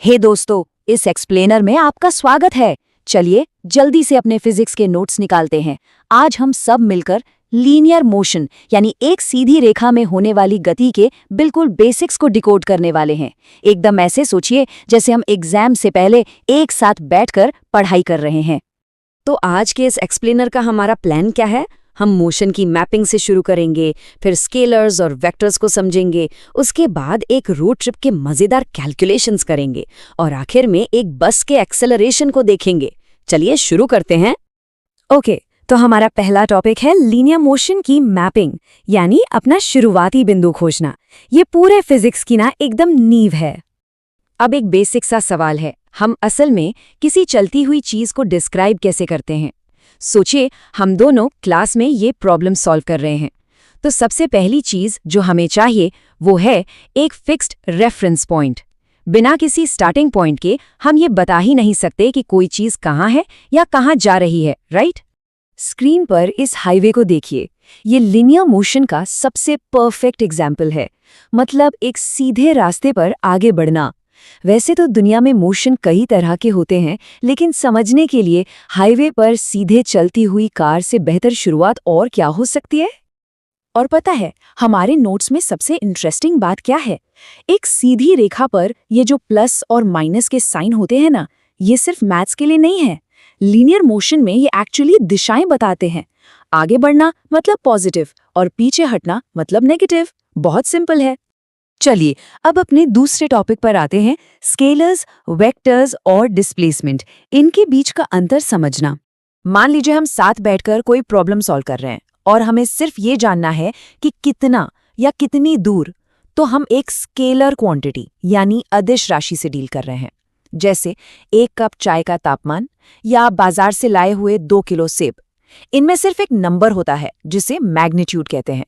हे दोस्तों, इस एक्सप्लेनर में आपका स्वागत है। चलिए जल्दी से अपने फिजिक्स के नोट्स निकालते हैं। आज हम सब मिलकर लीनियर मोशन यानी एक सीधी रेखा में होने वाली गति के बिल्कुल बेसिक्स को डिकोड करने वाले हैं। एकदम ऐसे सोचिए जैसे हम एग्जाम से पहले एक साथ बैठकर पढ़ाई कर रहे हैं। तो आज के इस एक्सप्लेनर का हमारा प्लान क्या है? हम मोशन की मैपिंग से शुरू करेंगे, फिर स्केलर्स और वेक्टर्स को समझेंगे, उसके बाद एक रोड ट्रिप के मजेदार कैलकुलेशंस करेंगे और आखिर में एक बस के एक्सेलरेशन को देखेंगे। चलिए शुरू करते हैं। ओके, तो हमारा पहला टॉपिक है लीनियर मोशन की मैपिंग, यानी अपना शुरुआती बिंदु खोजना। ये पूरे फिजिक्स की ना एकदम नींव है। अब एक बेसिक सा सवाल है, हम असल में किसी चलती हुई चीज को डिस्क्राइब कैसे करते हैं? सोचिए, हम दोनों क्लास में ये प्रॉब्लम सॉल्व कर रहे हैं। तो सबसे पहली चीज जो हमें चाहिए वो है एक फिक्स्ड रेफरेंस पॉइंट। बिना किसी स्टार्टिंग पॉइंट के हम ये बता ही नहीं सकते कि कोई चीज कहाँ है या कहाँ जा रही है, राइट? स्क्रीन पर इस हाईवे को देखिए। ये लीनियर मोशन का सबसे परफेक्ट एग्जाम्पल है, मतलब एक सीधे रास्ते पर आगे बढ़ना। वैसे तो दुनिया में मोशन कई तरह के होते हैं, लेकिन समझने के लिए हाईवे पर सीधे चलती हुई कार से बेहतर शुरुआत और क्या हो सकती है? और पता है हमारे नोट्स में सबसे इंटरेस्टिंग बात क्या है? एक सीधी रेखा पर ये जो प्लस और माइनस के साइन होते हैं ना, ये सिर्फ मैथ्स के लिए नहीं है। लीनियर मोशन में ये एक्चुअली दिशाएं बताते हैं। आगे बढ़ना मतलब पॉजिटिव और पीछे हटना मतलब नेगेटिव। बहुत सिंपल है। चलिए अब अपने दूसरे टॉपिक पर आते हैं, स्केलर्स, वेक्टर्स और डिस्प्लेसमेंट। इनके बीच का अंतर समझना। मान लीजिए हम साथ बैठकर कोई प्रॉब्लम सॉल्व कर रहे हैं और हमें सिर्फ ये जानना है कि कितना या कितनी दूर, तो हम एक स्केलर क्वांटिटी यानी अदिश राशि से डील कर रहे हैं। जैसे 1 कप चाय का तापमान या बाजार से लाए हुए 2 किलो सेब। इनमें सिर्फ एक नंबर होता है जिसे मैग्नीट्यूड कहते हैं।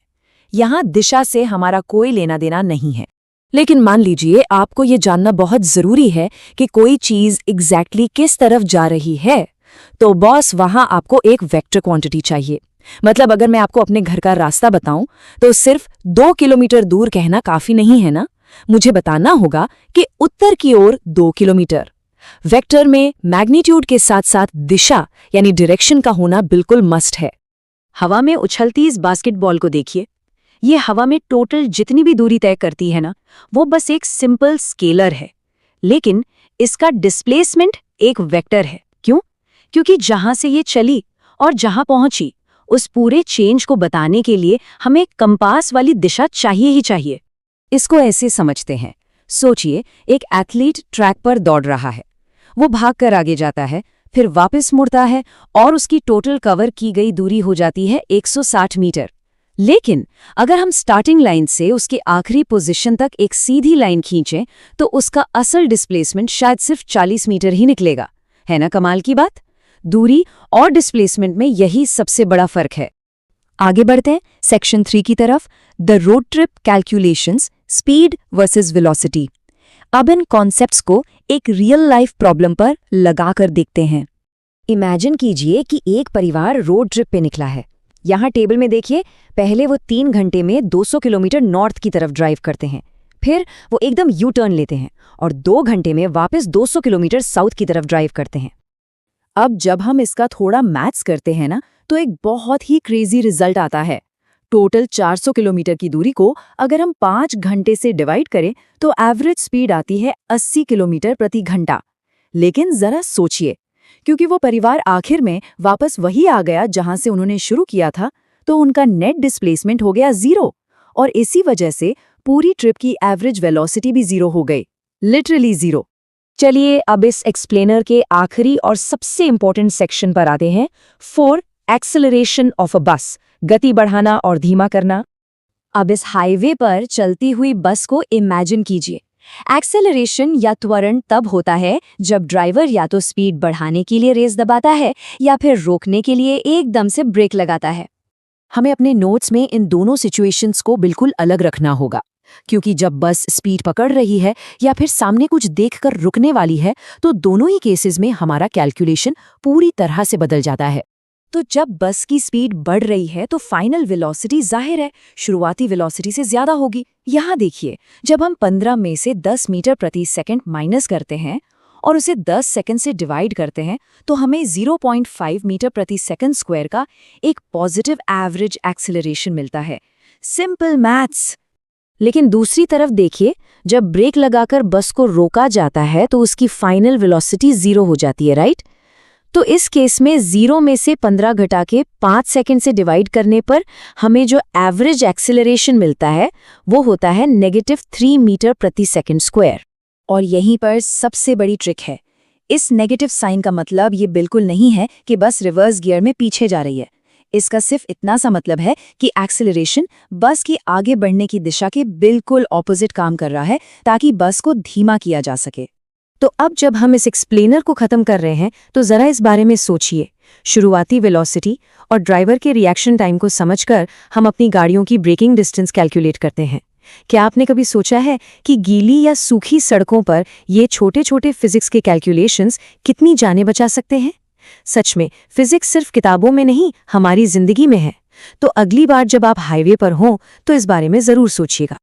यहाँ दिशा से हमारा कोई लेना देना नहीं है। लेकिन मान लीजिए आपको ये जानना बहुत जरूरी है कि कोई चीज एग्जैक्टली किस तरफ जा रही है, तो बॉस वहां आपको एक वेक्टर क्वांटिटी चाहिए। मतलब अगर मैं आपको अपने घर का रास्ता बताऊं तो सिर्फ 2 किलोमीटर दूर कहना काफी नहीं है ना, मुझे बताना होगा कि उत्तर की ओर 2 किलोमीटर। वेक्टर में मैग्नीट्यूड के साथ साथ दिशा यानी डायरेक्शन का होना बिल्कुल मस्ट है। हवा में उछलती इस बास्केटबॉल को देखिए। ये हवा में टोटल जितनी भी दूरी तय करती है ना, वो बस एक सिंपल स्केलर है। लेकिन इसका डिस्प्लेसमेंट एक वेक्टर है। क्यों? क्योंकि जहां से ये चली और जहां पहुंची, उस पूरे चेंज को बताने के लिए हमें कंपास वाली दिशा चाहिए ही चाहिए। इसको ऐसे समझते हैं, सोचिए एक एथलीट ट्रैक पर दौड़ रहा है। वो भागकर आगे जाता है, फिर वापस मुड़ता है और उसकी टोटल कवर की गई दूरी हो जाती है 160 मीटर। लेकिन अगर हम स्टार्टिंग लाइन से उसके आखिरी पोजीशन तक एक सीधी लाइन खींचें तो उसका असल डिस्प्लेसमेंट शायद सिर्फ 40 मीटर ही निकलेगा। है ना कमाल की बात? दूरी और डिस्प्लेसमेंट में यही सबसे बड़ा फर्क है। आगे बढ़ते हैं सेक्शन 3 की तरफ, the road trip calculations, speed versus velocity. अब इन कॉन्सेप्ट्स को एक रियल लाइफ प्रॉब्लम पर लगाकर देखते हैं। इमेजिन कीजिए कि एक परिवार रोड ट्रिप पे निकला है। यहाँ टेबल में देखिए, पहले वो 3 घंटे में 200 किलोमीटर नॉर्थ की तरफ ड्राइव करते हैं, फिर वो एकदम यू टर्न लेते हैं और 2 घंटे में वापस 200 किलोमीटर साउथ की तरफ ड्राइव करते हैं। अब जब हम इसका थोड़ा मैथ्स करते हैं ना, तो एक बहुत ही क्रेजी रिजल्ट आता है। टोटल 400 किलोमीटर की दूरी को अगर हम 5 घंटे से डिवाइड करें तो एवरेज स्पीड आती है 80 किलोमीटर प्रति घंटा। लेकिन जरा सोचिए, क्योंकि वो परिवार आखिर में वापस वही आ गया जहां से उन्होंने शुरू किया था, तो उनका नेट डिस्प्लेसमेंट हो गया 0 और इसी वजह से पूरी ट्रिप की एवरेज वेलोसिटी भी 0 हो गई, लिटरली 0। चलिए अब इस एक्सप्लेनर के आखिरी और सबसे इंपॉर्टेंट सेक्शन पर आते हैं, 4 एक्सेलरेशन ऑफ अ बस, गति बढ़ाना और धीमा करना। अब इस हाईवे पर चलती हुई बस को इमेजिन कीजिए। एक्सेलरेशन या त्वरण तब होता है जब ड्राइवर या तो स्पीड बढ़ाने के लिए रेस दबाता है या फिर रोकने के लिए एकदम से ब्रेक लगाता है। हमें अपने नोट्स में इन दोनों सिचुएशंस को बिल्कुल अलग रखना होगा, क्योंकि जब बस स्पीड पकड़ रही है या फिर सामने कुछ देखकर रुकने वाली है, तो दोनों ही केसेस में हमारा कैलकुलेशन पूरी तरह से बदल जाता है। तो जब बस की स्पीड बढ़ रही है तो फाइनल वेलोसिटी जाहिर है शुरुआती वेलोसिटी से ज्यादा होगी। यहाँ देखिए, जब हम 15 में से 10 मीटर प्रति सेकंड माइनस करते हैं और उसे 10 सेकंड से डिवाइड करते हैं तो हमें 0.5 मीटर प्रति सेकंड स्क्वायर का एक पॉजिटिव एवरेज एक्सेलरेशन मिलता है। Simple maths. लेकिन दूसरी तरफ देखिए, जब ब्रेक लगाकर बस को रोका जाता है तो उसकी फाइनल वेलोसिटी 0 हो जाती है, राइट? तो इस केस में 0 में से 15 घटा के 5 सेकंड से डिवाइड करने पर हमें जो एवरेज एक्सेलरेशन मिलता है वो होता है -3 मीटर प्रति सेकंड स्क्वायर। और यहीं पर सबसे बड़ी ट्रिक है। इस नेगेटिव साइन का मतलब ये बिल्कुल नहीं है कि बस रिवर्स गियर में पीछे जा रही है। इसका सिर्फ इतना सा मतलब है कि एक्सेलरेशन बस की आगे बढ़ने की दिशा के बिल्कुल ऑपोजिट काम कर रहा है ताकि बस को धीमा किया जा सके। तो अब जब हम इस एक्सप्लेनर को खत्म कर रहे हैं तो जरा इस बारे में सोचिए। शुरुआती वेलोसिटी और ड्राइवर के रिएक्शन टाइम को समझकर हम अपनी गाड़ियों की ब्रेकिंग डिस्टेंस कैलकुलेट करते हैं। क्या आपने कभी सोचा है कि गीली या सूखी सड़कों पर ये छोटे छोटे फिजिक्स के कैलकुलेशंस कितनी जानें बचा सकते हैं? सच में फिजिक्स सिर्फ किताबों में नहीं, हमारी जिंदगी में है। तो अगली बार जब आप हाईवे पर हों तो इस बारे में जरूर सोचिएगा।